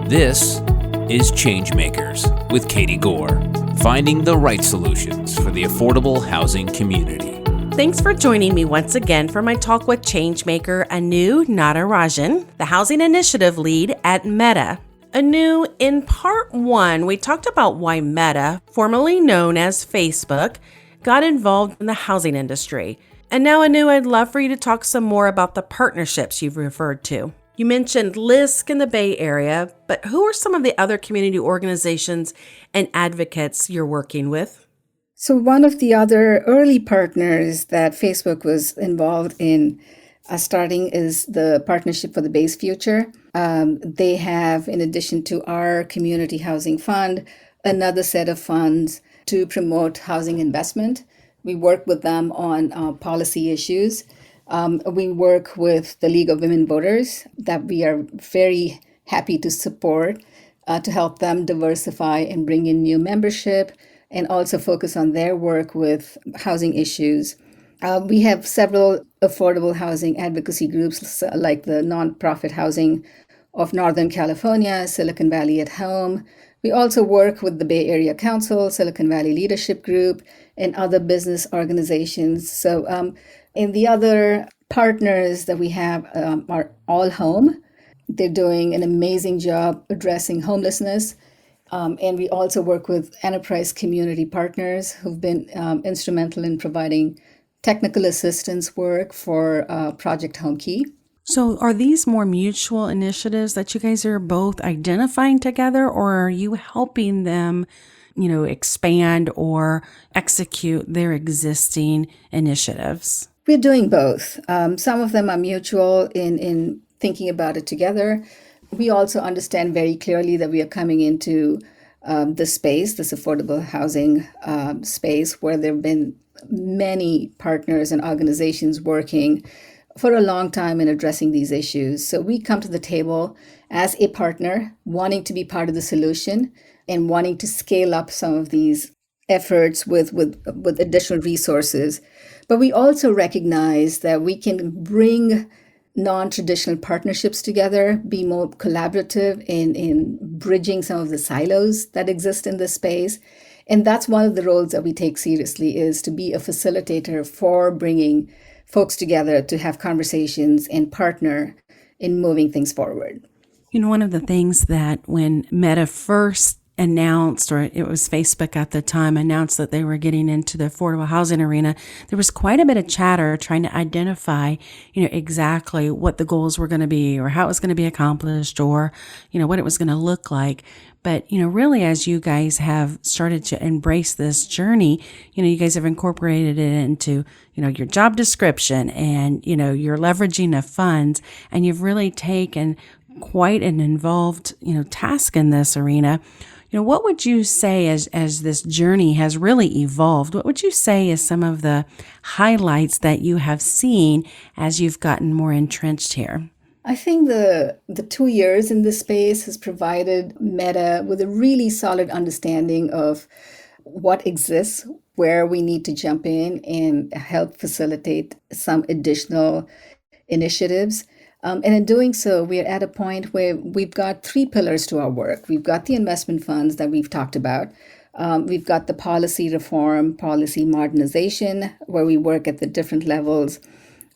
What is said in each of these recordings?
This is ChangeMakers with Katie Gore, finding the right solutions for the affordable housing community. Thanks for joining me once again for my talk with ChangeMaker Anu Natarajan, the Housing Initiative Lead at Meta. Anu, in part one, we talked about why Meta, formerly known as Facebook, got involved in the housing industry. And now, Anu, I'd love for you to talk some more about the partnerships you've referred to. You mentioned LISC in the Bay Area, but who are some of the other community organizations and advocates you're working with? So one of the other early partners that Facebook was involved in starting is the Partnership for the Bay's Future. They have, in addition to our Community Housing Fund, another set of funds to promote housing investment. We work with them on policy issues. We work with the League of Women Voters that we are very happy to support to help them diversify and bring in new membership and also focus on their work with housing issues. We have several affordable housing advocacy groups like the Nonprofit Housing of Northern California, Silicon Valley at Home. We also work with the Bay Area Council, Silicon Valley Leadership Group, and other business organizations. So and the other partners that we have are All Home. They're doing an amazing job addressing homelessness. And we also work with enterprise community partners who've been instrumental in providing technical assistance work for Project Home Key. So are these more mutual initiatives that you guys are both identifying together, or are you helping them, expand or execute their existing initiatives? We're doing both. Some of them are mutual in thinking about it together. We also understand very clearly that we are coming into this affordable housing space, where there have been many partners and organizations working for a long time in addressing these issues. So we come to the table as a partner, wanting to be part of the solution and wanting to scale up some of these efforts with additional resources. But we also recognize that we can bring non-traditional partnerships together, be more collaborative in bridging some of the silos that exist in this space. And that's one of the roles that we take seriously, is to be a facilitator for bringing folks together to have conversations and partner in moving things forward. One of the things that when Meta first announced, or it was Facebook at the time, announced that they were getting into the affordable housing arena, there was quite a bit of chatter trying to identify, exactly what the goals were going to be, or how it was going to be accomplished, or, what it was going to look like. But, really, as you guys have started to embrace this journey, you guys have incorporated it into, your job description and, your leveraging of funds, and you've really taken quite an involved, task in this arena. What would you say as this journey has really evolved? What would you say is some of the highlights that you have seen as you've gotten more entrenched here? I think the 2 years in this space has provided Meta with a really solid understanding of what exists, where we need to jump in and help facilitate some additional initiatives. And in doing so, we are at a point where we've got 3 pillars to our work. We've got the investment funds that we've talked about. We've got the policy reform, policy modernization, where we work at the different levels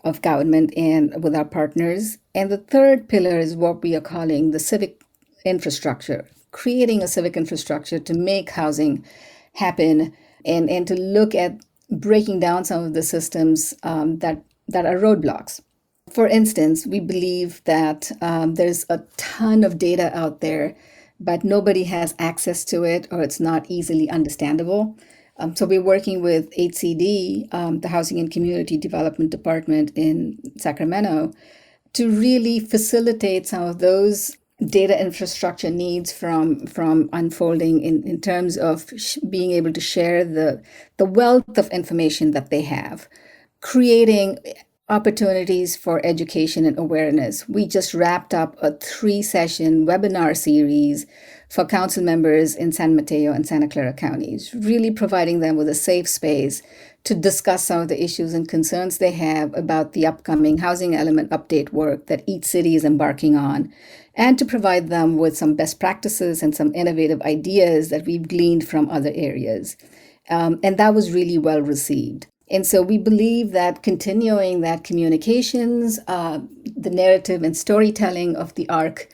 of government and with our partners. And the third pillar is what we are calling the civic infrastructure, creating a civic infrastructure to make housing happen and to look at breaking down some of the systems that are roadblocks. For instance, we believe that there's a ton of data out there, but nobody has access to it, or it's not easily understandable. So we're working with HCD, the Housing and Community Development Department in Sacramento, to really facilitate some of those data infrastructure needs from unfolding in terms of being able to share the wealth of information that they have, creating opportunities for education and awareness. We just wrapped up a 3-session webinar series for council members in San Mateo and Santa Clara counties, really providing them with a safe space to discuss some of the issues and concerns they have about the upcoming housing element update work that each city is embarking on, and to provide them with some best practices and some innovative ideas that we've gleaned from other areas. And that was really well received. And so we believe that continuing that communications, the narrative and storytelling of the arc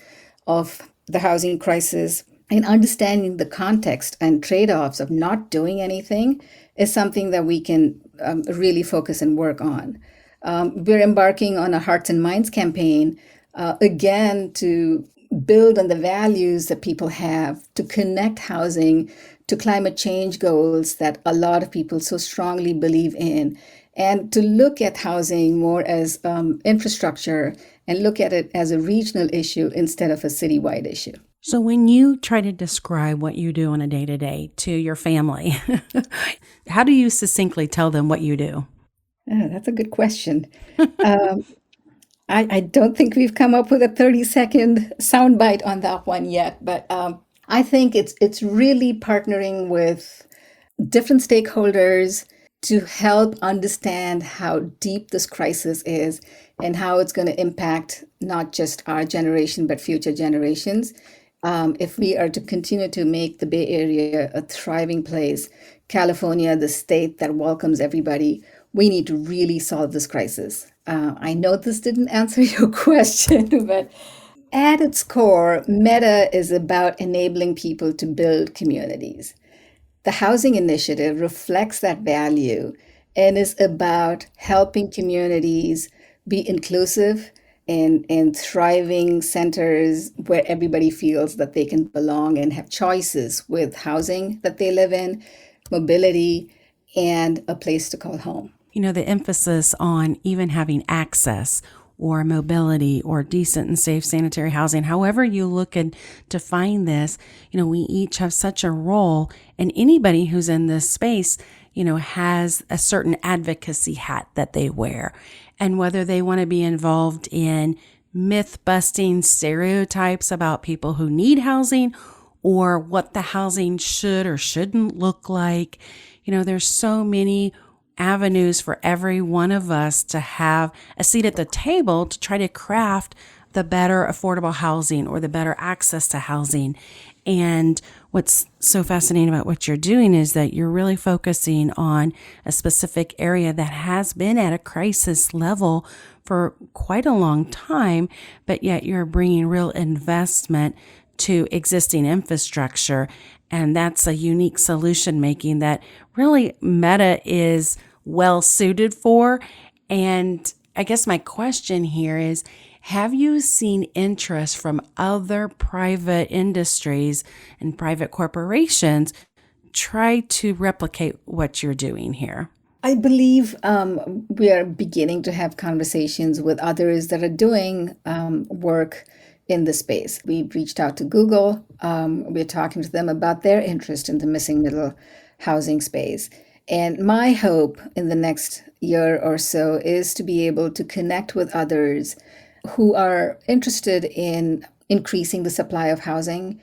of the housing crisis, and understanding the context and trade-offs of not doing anything is something that we can really focus and work on. We're embarking on a Hearts and Minds campaign, again, to build on the values that people have, to connect housing to climate change goals that a lot of people so strongly believe in, and to look at housing more as infrastructure and look at it as a regional issue instead of a citywide issue. So when you try to describe what you do on a day-to-day to your family, how do you succinctly tell them what you do? Oh, that's a good question. I don't think we've come up with a 30-second soundbite on that one yet, but I think it's really partnering with different stakeholders to help understand how deep this crisis is and how it's going to impact not just our generation, but future generations. If we are to continue to make the Bay Area a thriving place, California, the state that welcomes everybody, we need to really solve this crisis. I know this didn't answer your question, but at its core, Meta is about enabling people to build communities. The housing initiative reflects that value and is about helping communities be inclusive and thriving centers where everybody feels that they can belong and have choices with housing that they live in, mobility, and a place to call home. You know, the emphasis on even having access or mobility or decent and safe sanitary housing, however you look and define this, you know, we each have such a role, and anybody who's in this space, you know, has a certain advocacy hat that they wear. And whether they want to be involved in myth-busting stereotypes about people who need housing or what the housing should or shouldn't look like, you know, there's so many avenues for every one of us to have a seat at the table to try to craft the better affordable housing or the better access to housing. And what's so fascinating about what you're doing is that you're really focusing on a specific area that has been at a crisis level for quite a long time, but yet you're bringing real investment to existing infrastructure. And that's a unique solution making that really Meta is well suited for. And I guess my question here is, have you seen interest from other private industries and private corporations try to replicate what you're doing here? I believe we are beginning to have conversations with others that are doing work in the space. We've reached out to Google. We're talking to them about their interest in the missing middle housing space. And my hope in the next year or so is to be able to connect with others who are interested in increasing the supply of housing,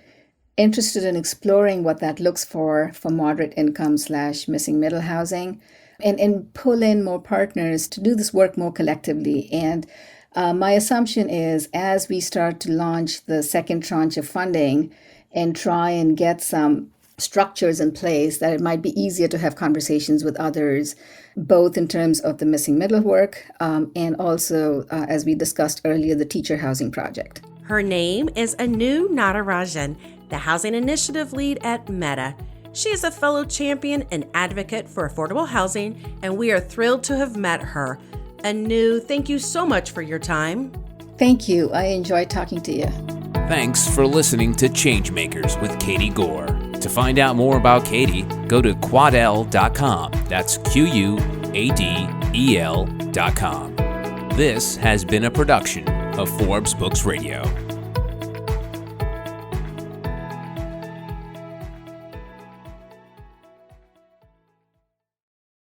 interested in exploring what that looks for moderate income / missing middle housing, and pull in more partners to do this work more collectively. And my assumption is, as we start to launch the second tranche of funding and try and get some structures in place, that it might be easier to have conversations with others, both in terms of the missing middle work and also, as we discussed earlier, the teacher housing project. Her name is Anu Natarajan, the Housing Initiative Lead at Meta. She is a fellow champion and advocate for affordable housing, and we are thrilled to have met her. Anu, thank you so much for your time. Thank you. I enjoyed talking to you. Thanks for listening to ChangeMakers with Katie Gore. To find out more about Katie, go to quadel.com. That's QUADEL.com. This has been a production of Forbes Books Radio.